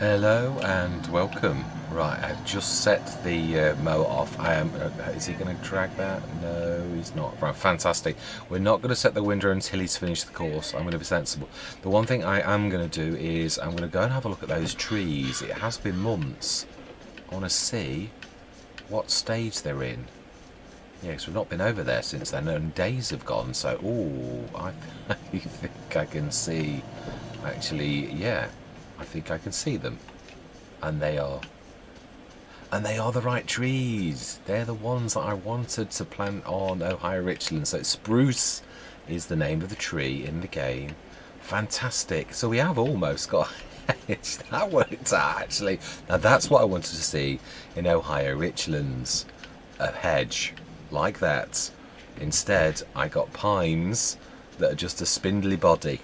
Hello and welcome. Right, I've just set the mower off. Is he going to drag that? No, he's not. Right, fantastic. We're not going to set the window until he's finished the course. I'm going to be sensible. The one thing I am going to do is I'm going to go and have a look at those trees. It has been months. I want to see what stage they're in. Yeah, because we've not been over there since then, and days have gone. So, I think I can see. Actually, yeah. I think I can see them, and they are the right trees. They're the ones that I wanted to plant on Ohio Richland. So spruce is the name of the tree in the game. Fantastic. So we have almost got hedge. That worked out actually. Now that's what I wanted to see in Ohio Richlands, a hedge like that. Instead I got pines that are just a spindly body.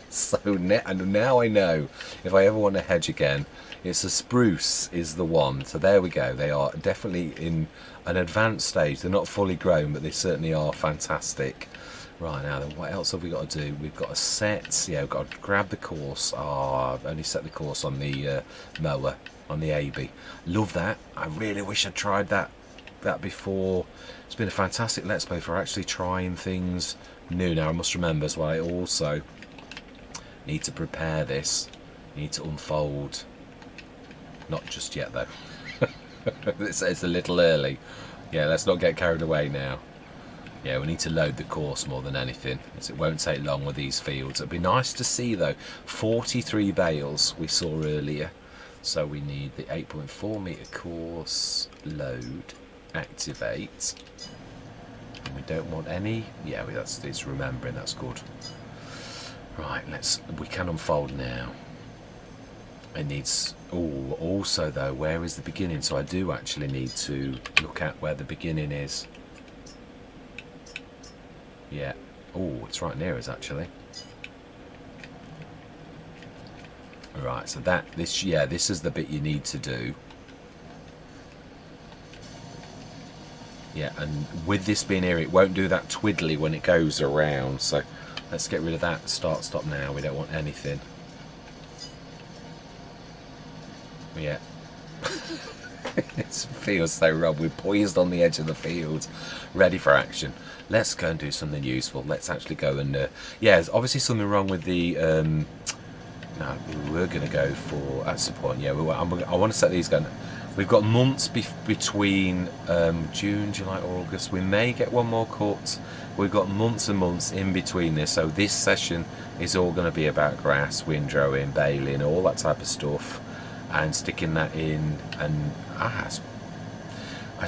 So now I know if I ever want a hedge again, it's a spruce is the one. So there we go. They are definitely in an advanced stage. They're not fully grown, but they certainly are fantastic. Right, now then, what else have we got to do? We've got to set, yeah, we've got to grab the course. I've only set the course on the mower, on the AB. Love that. I really wish I'd tried that before. It's been a fantastic Let's Play for actually trying things new. Now I must remember as well, I also need to prepare this, need to unfold. Not just yet though. It's a little early. Yeah, let's not get carried away now. Yeah, we need to load the course more than anything, as it won't take long with these fields. It'd be nice to see though, 43 bales we saw earlier. So we need the 8.4 metre course, load, activate. And we don't want any, yeah, it's remembering, that's good. Right, we can unfold now. It needs, also though, where is the beginning? So I do actually need to look at where the beginning is. Yeah, it's right near us actually. Right, so this is the bit you need to do. Yeah, and with this being here, it won't do that twiddly when it goes around, so let's get rid of that. Stop now. We don't want anything. Yeah. It feels so wrong. We're poised on the edge of the field, ready for action. Let's go and do something useful. Let's actually go and... yeah, there's obviously something wrong with the... no, we were going to go for... That's the point. Yeah, I want to set these going... We've got months between June, July, August. We may get one more cut. We've got months and months in between this. So this session is all going to be about grass, windrowing, baling, all that type of stuff. And sticking that in. And I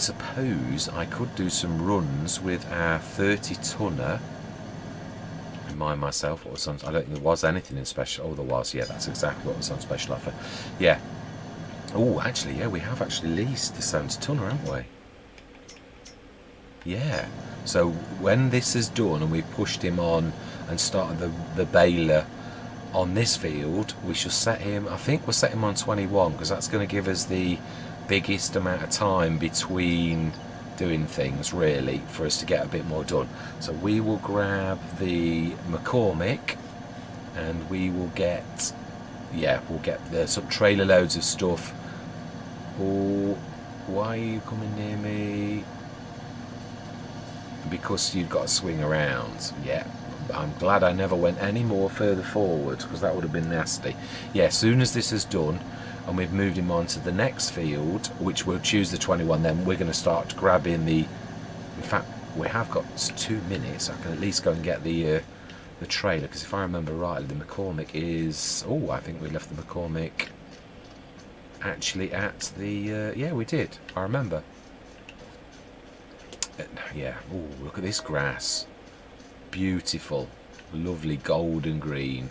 suppose I could do some runs with our 30-tonner. Remind myself what was on... I don't think there was anything in special. Oh, there was. Yeah, that's exactly what was on special offer. Yeah. Oh, actually, yeah, we have actually leased the 70-tonner, haven't we? Yeah. So when this is done and we've pushed him on and started the baler on this field, we shall set him, I think we'll set him on 21, because that's going to give us the biggest amount of time between doing things, really, for us to get a bit more done. So we will grab the McCormick and we will get... Yeah, we'll get some trailer loads of stuff. Oh, why are you coming near me? Because you've got to swing around. Yeah, I'm glad I never went any more further forward, because that would have been nasty. Yeah, as soon as this is done and we've moved him on to the next field, which we'll choose the 21, then we're going to start grabbing the... In fact, we have got 2 minutes. I can at least go and get the trailer, because if I remember rightly, the McCormick is... Oh, I think we left the McCormick actually at the... yeah, we did. I remember. Yeah. Oh, look at this grass. Beautiful. Lovely golden green.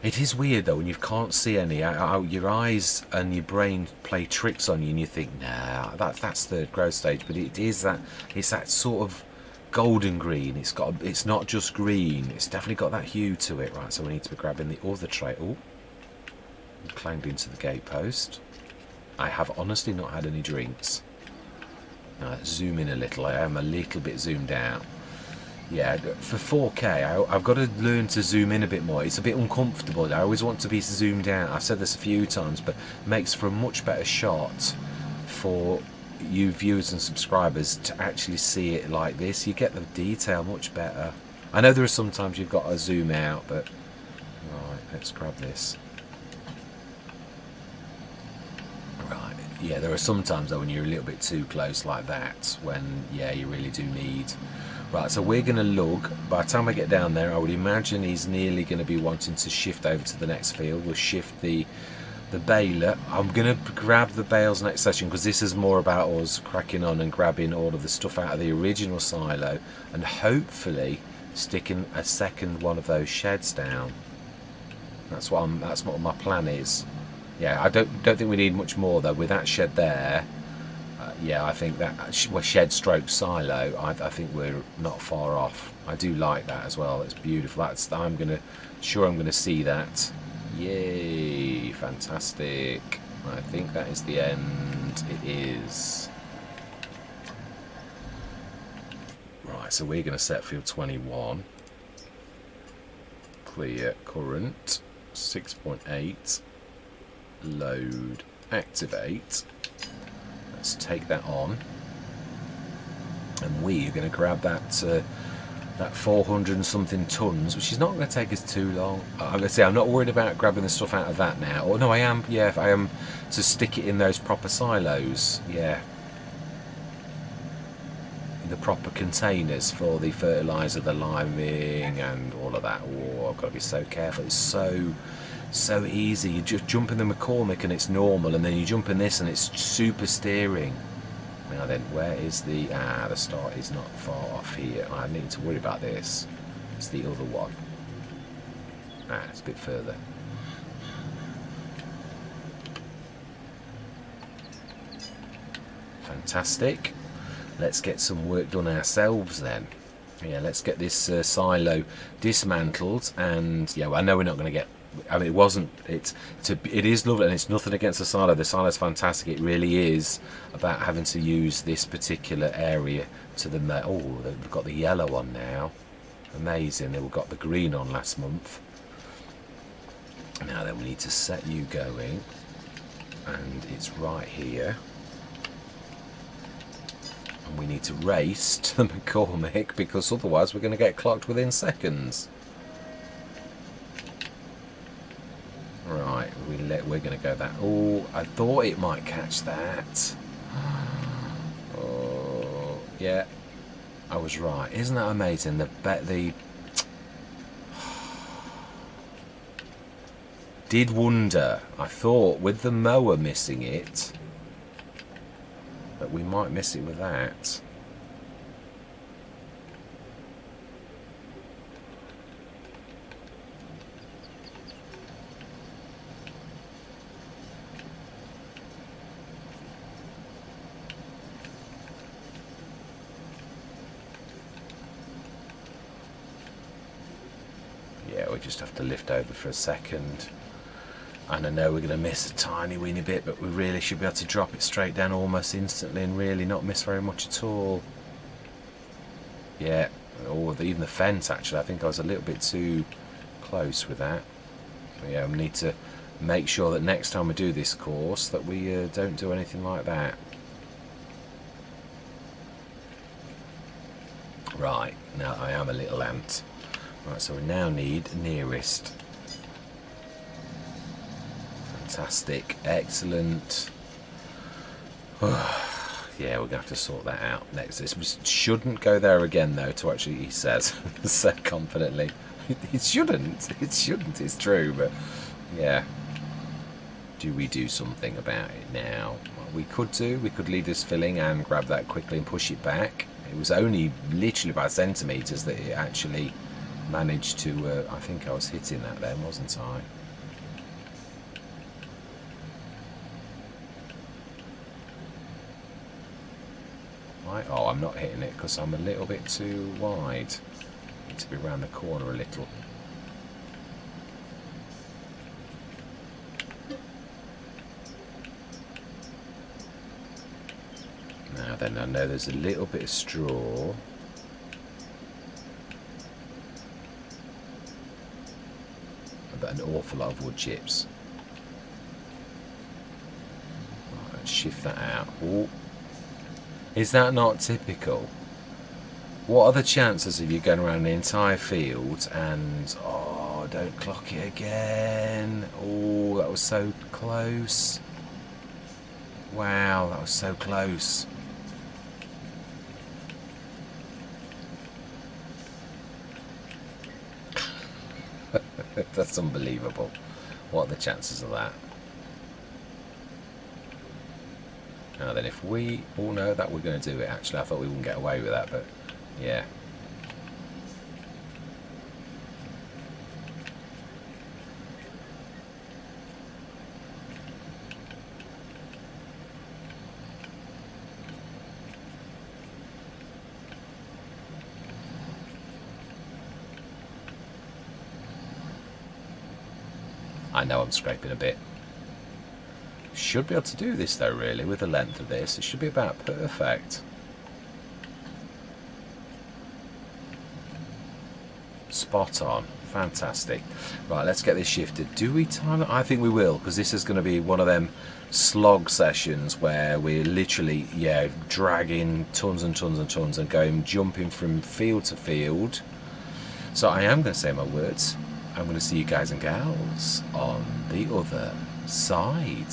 It is weird, though, when you can't see any. Your eyes and your brain play tricks on you, and you think, nah, that's third growth stage. But it's that sort of golden green. It's not just green, it's definitely got that hue to it. Right, so we need to be grabbing the other tray. Oh, clanged into the gatepost. I have honestly not had any drinks. Now let's zoom in a little. I am a little bit zoomed out. Yeah, for 4K, I've got to learn to zoom in a bit more. It's a bit uncomfortable. I always want to be zoomed out. I've said this a few times, but it makes for a much better shot for you viewers and subscribers to actually see it like this. You get the detail much better. I know there are sometimes you've got to zoom out, but right, let's grab this. Right, yeah, there are some times though when you're a little bit too close like that, when yeah, you really do need. Right, so we're going to lug. By the time I get down there, I would imagine he's nearly going to be wanting to shift over to the next field. We'll shift the baler. I'm going to grab the bales next session because this is more about us cracking on and grabbing all of the stuff out of the original silo and hopefully sticking a second one of those sheds down. That's what my plan is. Yeah, I don't think we need much more though. With that shed there, yeah, I think that shed stroke silo, I think we're not far off. I do like that as well. It's beautiful. I'm gonna see that. Yay, fantastic. I think that is the end. It is. Right, so we're gonna set field 21. Clear current 6.8. Load, activate. Let's take that on, and we are going to grab that 400 and something tons, which is not going to take us too long. I'm going to say I'm not worried about grabbing the stuff out of that now. Or no, I am. Yeah, I am to stick it in those proper silos. Yeah, in the proper containers for the fertiliser, the liming, and all of that. Oh, I've got to be so careful. It's so easy. You just jump in the McCormick and it's normal, and then you jump in this and it's super steering. Now then, where is the start is not far off here. I need to worry about this. It's the other one. It's a bit further. Fantastic. Let's get some work done ourselves then. Yeah, let's get this silo dismantled, and yeah, well, I know we're not going to get. I mean, it is lovely, and it's nothing against the silo. The silo's fantastic. It really is about having to use this particular area to the. Oh, they've got the yellow on now. Amazing. They've got the green on last month. Now then, we need to set you going, and it's right here. And we need to race to the McCormick because otherwise we're going to get clocked within seconds. Right, we're going to go that. Oh, I thought it might catch that. Oh, yeah, I was right. Isn't that amazing? The did wonder. I thought with the mower missing it that we might miss it with that. Yeah, we just have to lift over for a second. And I know we're going to miss a tiny weeny bit, but we really should be able to drop it straight down almost instantly and really not miss very much at all. Yeah, or even the fence actually. I think I was a little bit too close with that. But yeah, we need to make sure that next time we do this course that we don't do anything like that. Right, now I am a little ant. Right, so we now need nearest. Fantastic, excellent. Yeah, we're going to have to sort that out next. This shouldn't go there again though, to actually, he says, so confidently. It shouldn't, it's true, but yeah. Do we do something about it now? Well, we could leave this filling and grab that quickly and push it back. It was only literally by centimetres that it actually managed to, I think I was hitting that then, wasn't I? Right. Oh, I'm not hitting it because I'm a little bit too wide. Need to be around the corner a little. Now then, I know there's a little bit of straw. an awful lot of wood chips. Right, let's shift that out. Ooh. Is that not typical? What are the chances of you going around the entire field and... oh, don't clock it again. Oh, that was so close. Wow, that was so close. That's unbelievable. What are the chances of that? Now then, if we... oh no, that we're going to do it actually. I thought we wouldn't get away with that, but yeah. I know I'm scraping a bit. Should be able to do this though, really, with the length of this. It should be about perfect. Spot on. Fantastic. Right, let's get this shifted. Do we time it? I think we will, because this is going to be one of them slog sessions where we're literally, yeah, dragging tons and tons and tons and going, jumping from field to field. So I am going to say my words. I'm going to see you guys and gals on the other side.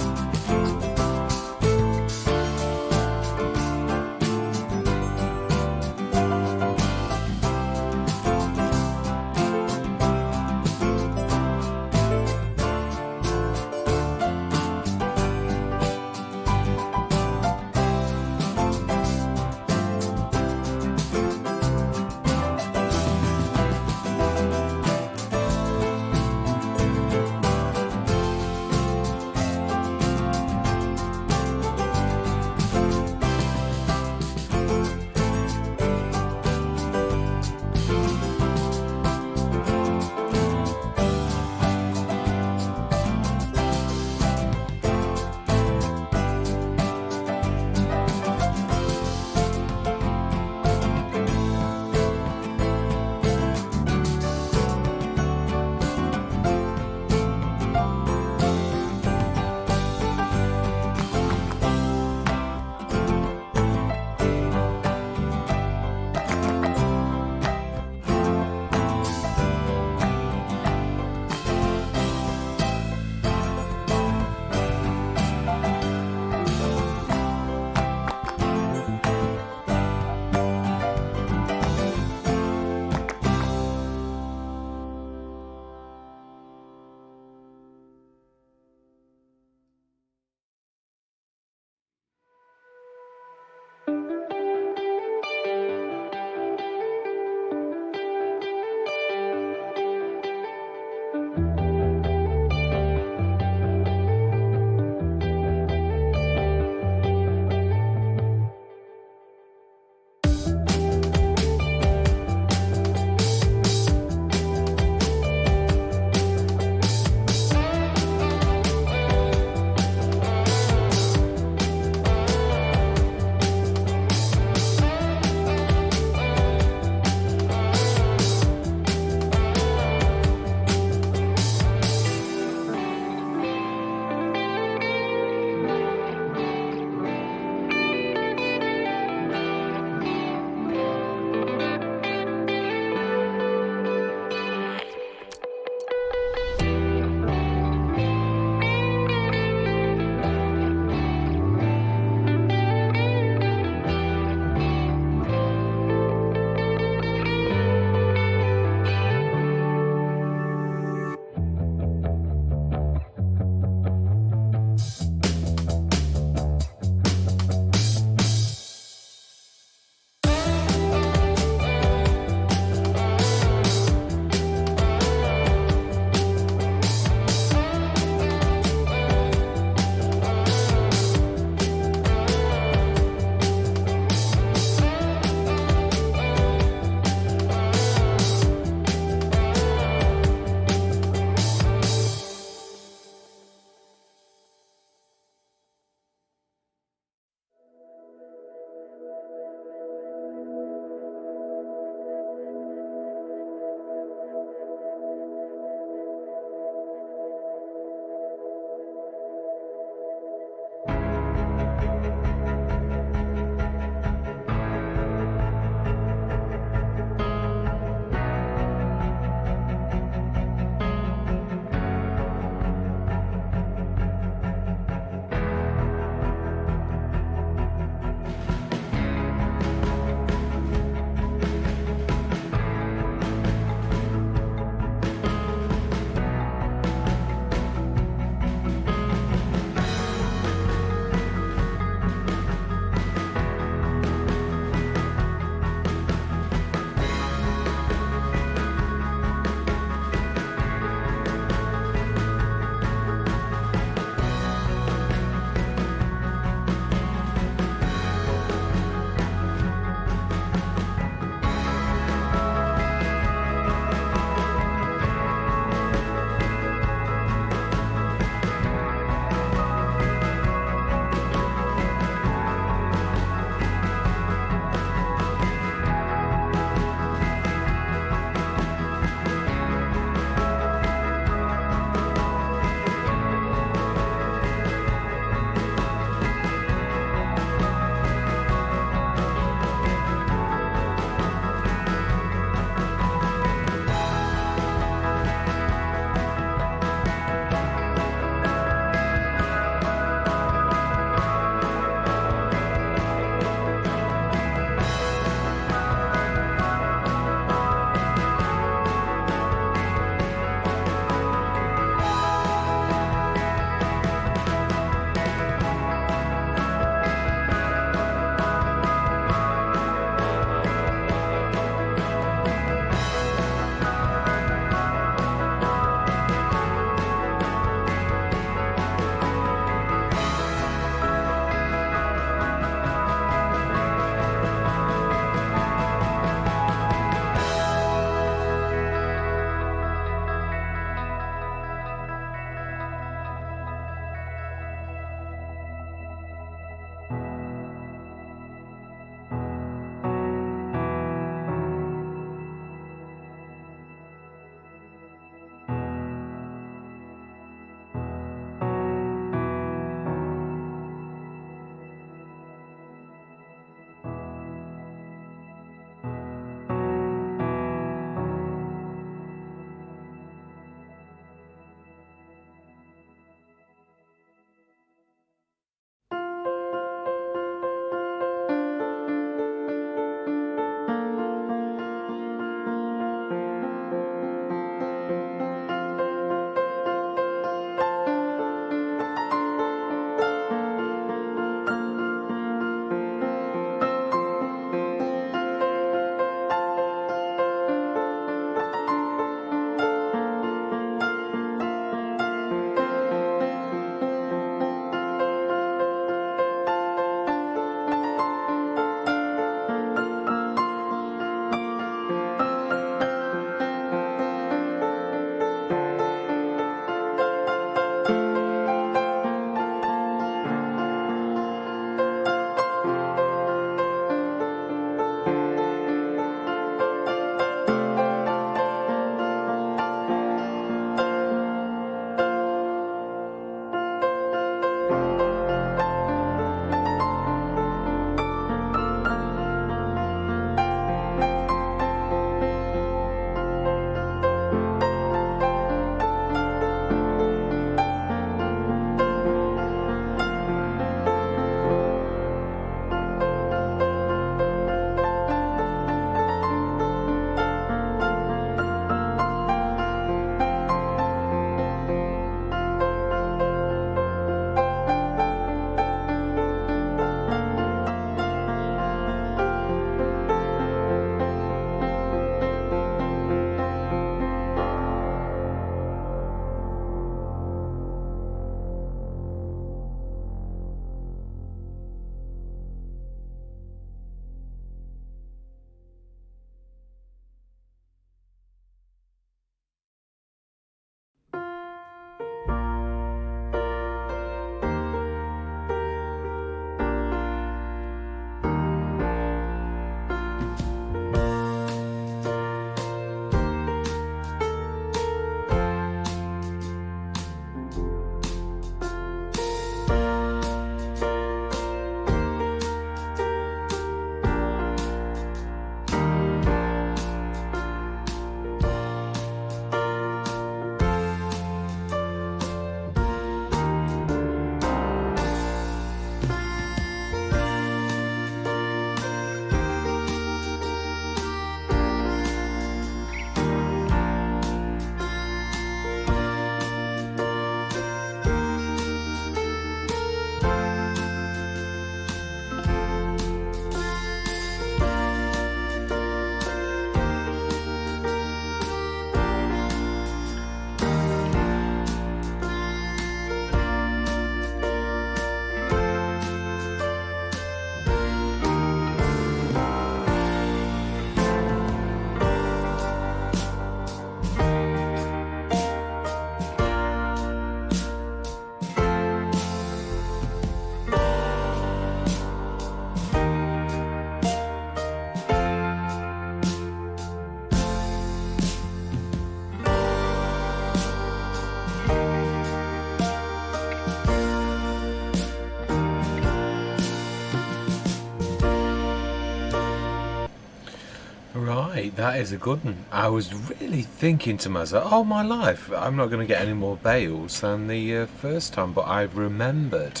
Mate, that is a good one. I was really thinking to myself, oh my life, I'm not going to get any more bales than the first time, but I remembered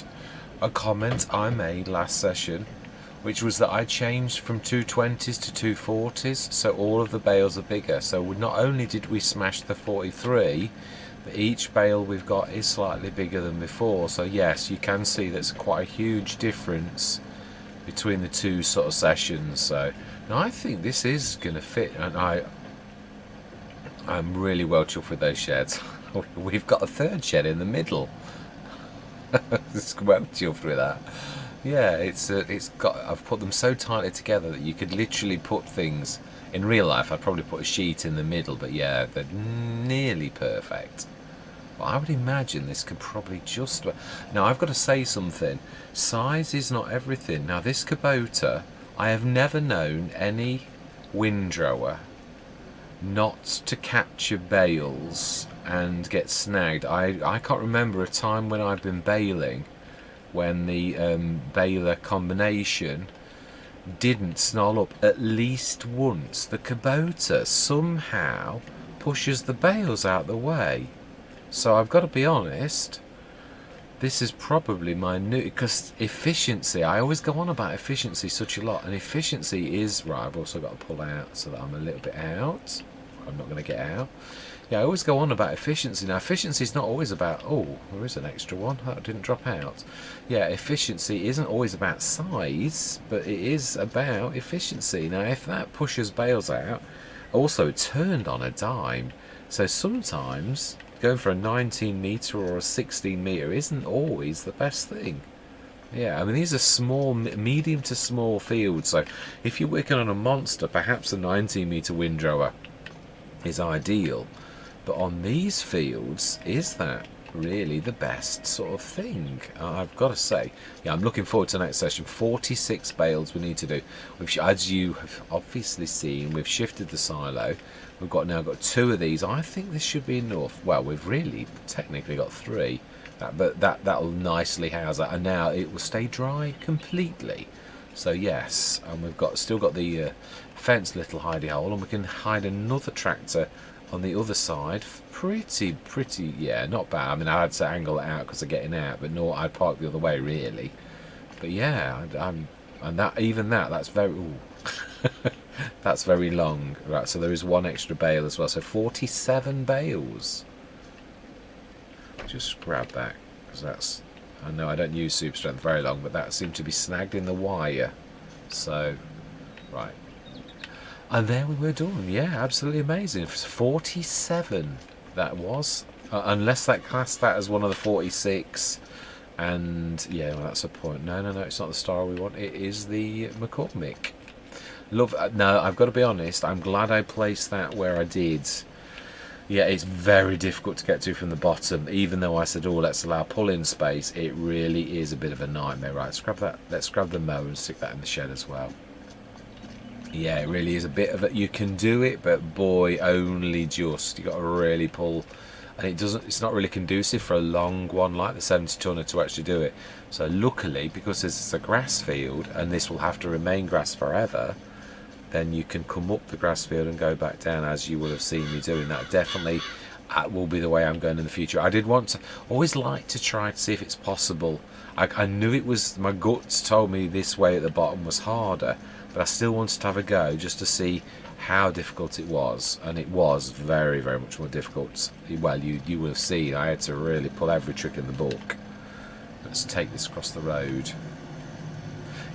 a comment I made last session, which was that I changed from 220s to 240s, so all of the bales are bigger. So not only did we smash the 43, but each bale we've got is slightly bigger than before. So yes, you can see there's quite a huge difference between the two sort of sessions. So now I think this is going to fit, and I'm really well chuffed with those sheds. We've got a third shed in the middle. Just well chuffed with that. Yeah, it's got. I've put them so tightly together that you could literally put things. In real life, I'd probably put a sheet in the middle, but yeah, they're nearly perfect. But I would imagine this could probably just. Now I've got to say something. Size is not everything. Now this Kubota, I have never known any windrower not to capture bales and get snagged. I can't remember a time when I've been baling when the baler combination didn't snarl up at least once. The Kubota somehow pushes the bales out the way. So I've got to be honest, this is probably my new, because efficiency, I always go on about efficiency such a lot, and efficiency is, right, I've also got to pull out so that I'm a little bit out. I'm not going to get out. Yeah, I always go on about efficiency. Now, efficiency is not always about, oh, there is an extra one, that didn't drop out. Yeah, efficiency isn't always about size, but it is about efficiency. Now, if that pushes bales out, also turned on a dime, so sometimes going for a 19 metre or a 16 metre isn't always the best thing. Yeah, I mean, these are small, medium to small fields, so if you're working on a monster, perhaps a 19 metre windrower is ideal. But on these fields, is that really the best sort of thing? I've got to say, yeah, I'm looking forward to the next session. 46 bales we need to do. As you have obviously seen, we've shifted the silo. We've now got 2 of these. I think this should be enough. Well, we've really technically got 3, but that'll nicely house that, and now it will stay dry completely. So yes, and we've still got the fence little hidey hole, and we can hide another tractor on the other side. Pretty, yeah, not bad. I mean, I had to angle it out because of getting out, but no, I'd park the other way really. But yeah, and that's very. Ooh. That's very long. Right, so there is 1 extra bale as well, so 47 bales. Just grab that, because that's, I know I don't use super strength very long, but that seemed to be snagged in the wire. So, right. And there we were done. Yeah, absolutely amazing. 47 that was, unless that classed that as one of the 46. And yeah, well, that's a point. No, it's not the star we want. It is the McCormick. Love. No, I've got to be honest, I'm glad I placed that where I did. Yeah, it's very difficult to get to from the bottom. Even though I said, oh, let's allow pull-in space, it really is a bit of a nightmare. Right, let's grab that. Let's grab the mower and stick that in the shed as well. Yeah, it really is a bit of a. You can do it, but boy, only just. You got to really pull, and it's not really conducive for a long one like the 70 tonner to actually do it. So luckily, because it's a grass field and this will have to remain grass forever, then you can come up the grass field and go back down, as you will have seen me doing. That definitely will be the way I'm going in the future. I did always like to try to see if it's possible. I knew it was, my guts told me this way at the bottom was harder, but I still wanted to have a go just to see how difficult it was, and it was very, very much more difficult. Well, you will have seen I had to really pull every trick in the book. Let's take this across the road.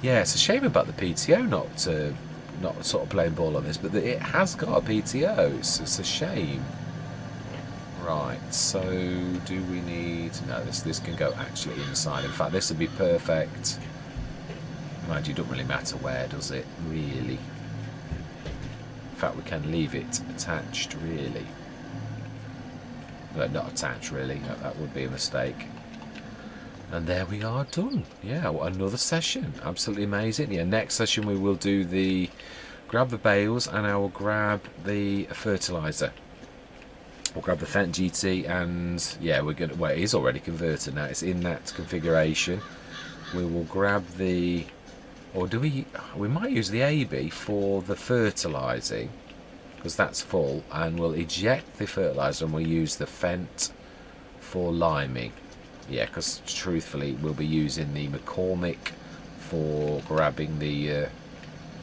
Yeah, it's a shame about the PTO not sort of playing ball on this, but it has got a PTO. It's a shame. Right, so do we need... No, this can go actually inside. In fact, this would be perfect. Mind you, it doesn't really matter where, does it? Really. In fact, we can leave it attached, really. No, not attached, really. That would be a mistake. And there we are, done. Yeah, another session. Absolutely amazing. Yeah, next session we will do grab the bales, and I will grab the fertiliser. We'll grab the Fendt GT, and yeah, well, it is already converted now. It's in that configuration. We will grab or we might use the AB for the fertilising. because that's full, and we'll eject the fertiliser and we'll use the Fent for liming. Yeah, because truthfully we'll be using the McCormick for grabbing the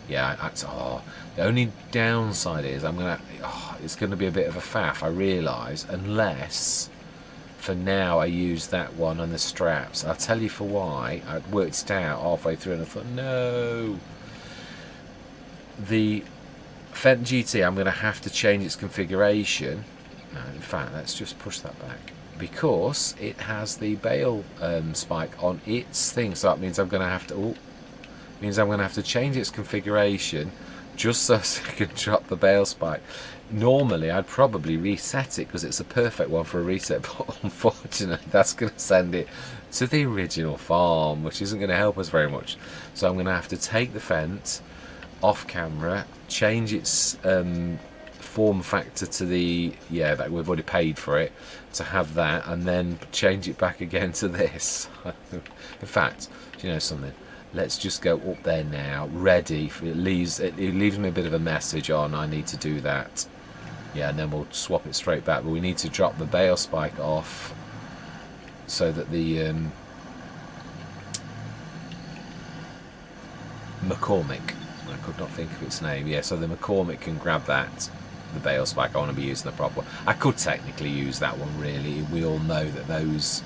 yeah, that's, the only downside is it's gonna be a bit of a faff, I realise, unless for now I use that one on the straps. I'll tell you for why. I'd worked it out halfway through and I thought, no, the Fendt GT, I'm going to have to change its configuration. No, in fact, let's just push that back, because it has the bale spike on its thing, so that means I'm going to have to change its configuration just so I can drop the bale spike. Normally I'd probably reset it because it's a perfect one for a reset, but unfortunately that's going to send it to the original farm, which isn't going to help us very much. So I'm going to have to take the Fendt off camera, change its form factor to the, yeah, that we've already paid for it to have that, and then change it back again to this. In fact, do you know something? Let's just go up there now, ready. It leaves me a bit of a message on I need to do that. Yeah, and then we'll swap it straight back. But we need to drop the bale spike off so that the McCormick, I could not think of its name. Yeah, so the McCormick can grab that, the bale spike. I want to be using the proper one. I could technically use that one, really. We all know that those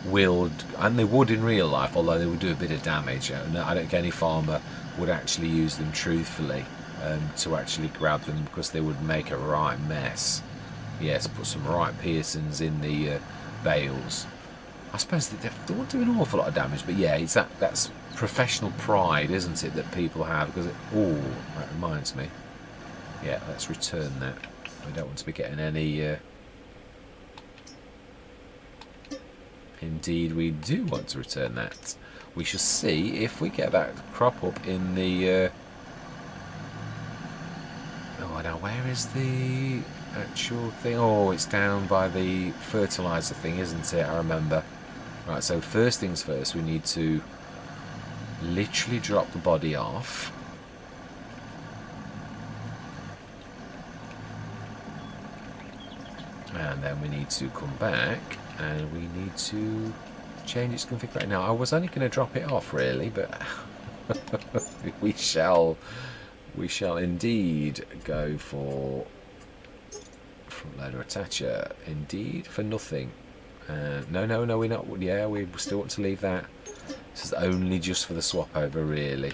will, and they would in real life, although they would do a bit of damage. I don't think any farmer would actually use them truthfully to actually grab them, because they would make a right mess. Yes, put some right piercings in the bales. I suppose they won't do an awful lot of damage, but yeah, it's that's professional pride, isn't it, that people have? Because that reminds me. Yeah, let's return that. We don't want to be getting any. Indeed, we do want to return that. We shall see if we get that crop up in the. Oh, now where is the actual thing? Oh, it's down by the fertiliser thing, isn't it? I remember. Right, so first things first, we need to literally drop the body off. And then we need to come back and we need to change its configuration. Now, I was only going to drop it off, really, but we shall indeed go for front loader attacher. Indeed, for nothing. No, we're not. Yeah, we still want to leave that. This is only just for the swap over, really.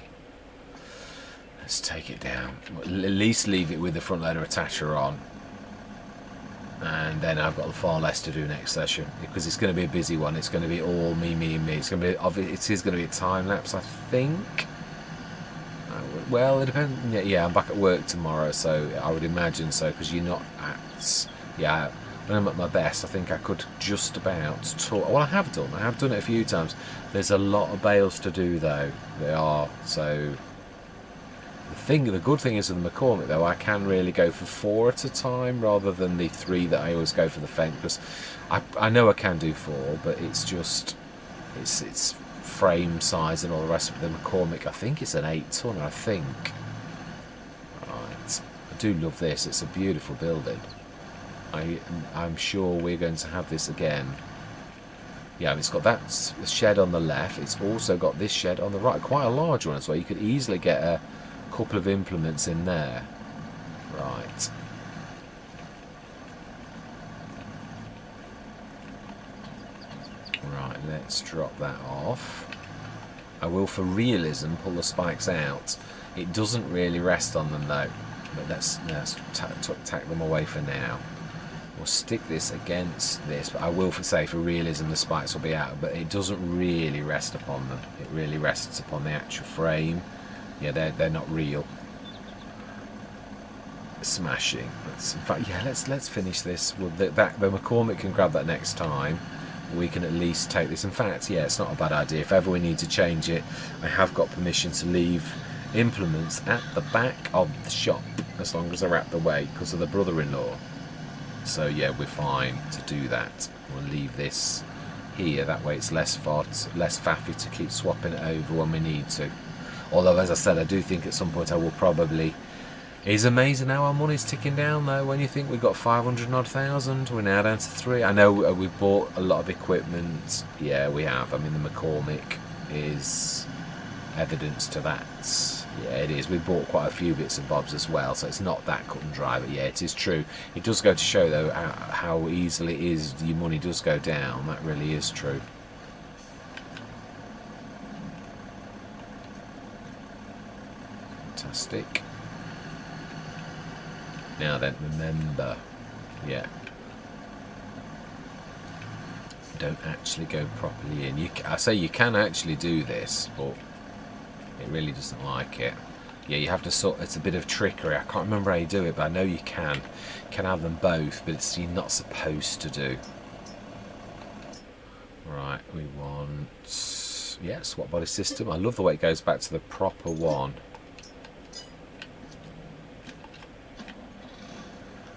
Let's take it down. At least leave it with the front loader attacher on. And then I've got far less to do next session, because it's going to be a busy one. It's going to be all me. It's going to be, it is going to be a time lapse, I think. Well, it depends. Yeah, I'm back at work tomorrow, so I would imagine so, because you're not at. Yeah, when I'm at my best, I think I could just about talk. Well, I have done it a few times. There's a lot of bales to do, though. There are. So the good thing is with the McCormick, though, I can really go for 4 at a time rather than the 3 that I always go for the Fendt, because I know I can do 4, but it's just it's frame size and all the rest of it. The McCormick, I think it's an 8-tonner, I think. Right, I do love this. It's a beautiful building. I'm sure we're going to have this again. Yeah, and it's got that shed on the left. It's also got this shed on the right, quite a large one as well. You could easily get a couple of implements in there. Right. Right, let's drop that off. I will, for realism, pull the spikes out. It doesn't really rest on them, though. But let's tack them away for now. We'll stick this against this, but I will say for realism the spikes will be out, but it doesn't really rest upon them. It really rests upon the actual frame. Yeah, they're not real. Smashing. In fact, yeah, let's finish this. Well, the McCormick can grab that next time. We can at least take this. In fact, yeah, it's not a bad idea. If ever we need to change it, I have got permission to leave implements at the back of the shop, as long as they're out the way, because of the brother-in-law. So yeah, we're fine to do that. We'll leave this here. That way it's less faffy to keep swapping it over when we need to. Although, as I said, I do think at some point I will probably It's amazing how our money's ticking down though. When you think we've got 500 odd thousand, we're now down to 3. I know we've bought a lot of equipment. Yeah, we have. I mean, the McCormick is evidence to that. Yeah, it is. We bought quite a few bits and bobs as well, so it's not that cut and dry. But yeah, it is true. It does go to show though how easily it is your money does go down. That really is true. Fantastic. Now then, remember, yeah, don't actually go properly in. I say you can actually do this, but it really doesn't like it. Yeah, you have to sort. It's a bit of trickery. I can't remember how you do it, but I know you can. You can have them both, but it's you're not supposed to do. Right, we want swap body system. I love the way it goes back to the proper one.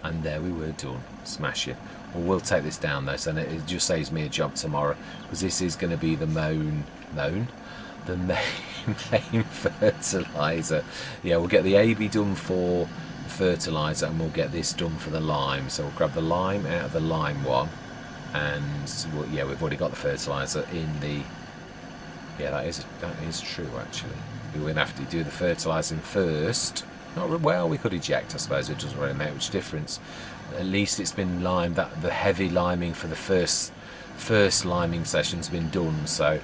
And there we were done. Smash it. Well, we'll take this down though, so it just saves me a job tomorrow, because this is going to be the main fertiliser. Yeah, we'll get the AB done for the fertiliser, and we'll get this done for the lime. So we'll grab the lime out of the lime one, and yeah, we've already got the fertiliser in the. Yeah, that is true actually. We're going to have to do the fertilising first. Not well, we could eject, I suppose. It doesn't really make much difference. At least it's been limed. That the heavy liming for the first liming session's been done, so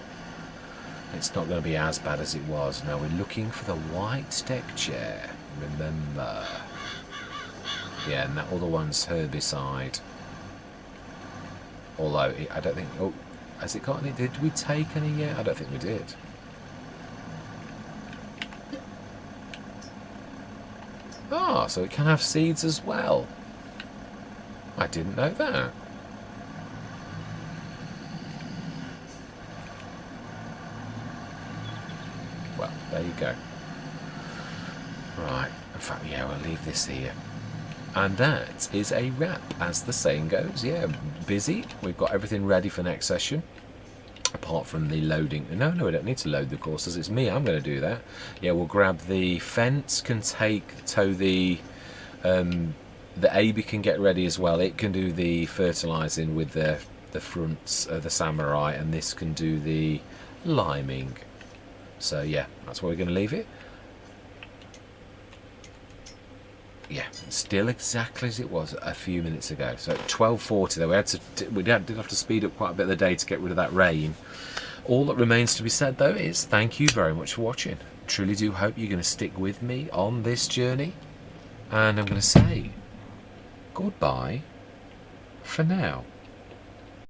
it's not going to be as bad as it was. Now we're looking for the white deck chair. Remember, yeah, and that other one's herbicide. Although I don't think. Oh, has it got any? Did we take any yet? I don't think we did. Ah, so it can have seeds as well. I didn't know that. Well, there you go. Right, in fact, yeah, we'll leave this here. And that is a wrap, as the saying goes. Yeah, busy. We've got everything ready for next session. Apart from the loading. No, we don't need to load the courses. It's me. I'm going to do that. Yeah, we'll grab the fence. Can tow the AB can get ready as well. It can do the fertilising with the fronts of the samurai, and this can do the liming. So yeah, that's where we're going to leave it. Yeah, still exactly as it was a few minutes ago. So 12:40 though, we did have to speed up quite a bit of the day to get rid of that rain. All that remains to be said though is thank you very much for watching. Truly do hope you're going to stick with me on this journey, and I'm going to say goodbye for now.